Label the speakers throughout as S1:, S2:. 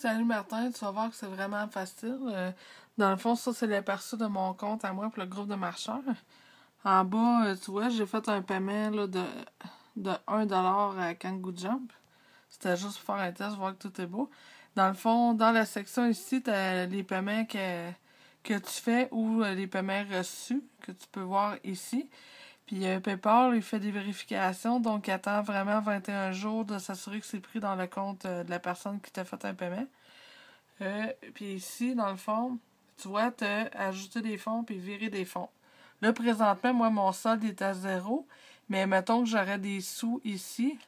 S1: Salut Martin, tu vas voir que c'est vraiment facile. Dans le fond, ça c'est l'aperçu de mon compte à moi pour le groupe de marcheurs. En bas, tu vois, j'ai fait un paiement là, de 1$ à Kangoo Jump. C'était juste pour faire un test, voir que tout est beau. Dans le fond, dans la section ici, tu as les paiements que tu fais ou les paiements reçus que tu peux voir ici. Puis PayPal, il fait des vérifications, donc il attend vraiment 21 jours de s'assurer que c'est pris dans le compte de la personne qui t'a fait un paiement. Puis ici, dans le fond, tu vois, tu as ajouté des fonds puis virer des fonds. Là, présentement, moi, mon solde est à 0, mais mettons que j'aurais des sous ici,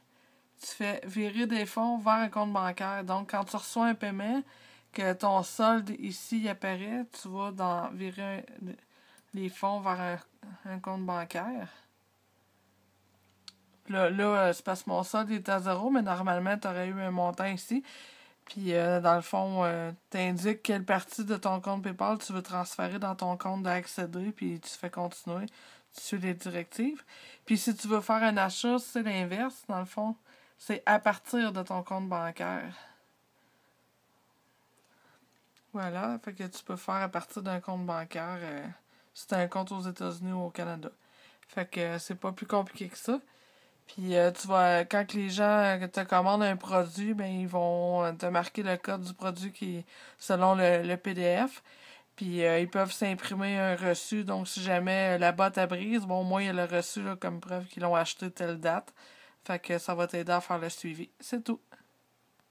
S1: tu fais virer des fonds vers un compte bancaire. Donc, quand tu reçois un paiement, que ton solde ici apparaît, tu vas virer les fonds vers un compte bancaire. Là, c'est parce que mon solde est à 0, mais normalement, tu aurais eu un montant ici. Puis, dans le fond, t'indiques quelle partie de ton compte PayPal tu veux transférer dans ton compte d'accéder, puis tu fais continuer. Tu suis les directives. Puis, si tu veux faire un achat, c'est l'inverse. Dans le fond, c'est à partir de ton compte bancaire. Voilà, fait que tu peux faire à partir d'un compte bancaire si tu as un compte aux États-Unis ou au Canada. Fait que c'est pas plus compliqué que ça. Puis tu vas, quand les gens te commandent un produit, ben ils vont te marquer le code du produit qui est selon le PDF. Puis ils peuvent s'imprimer un reçu. Donc si jamais la boîte à brise, bon au moins il y a le reçu là, comme preuve qu'ils l'ont acheté telle date. Fait que ça va t'aider à faire le suivi. C'est tout.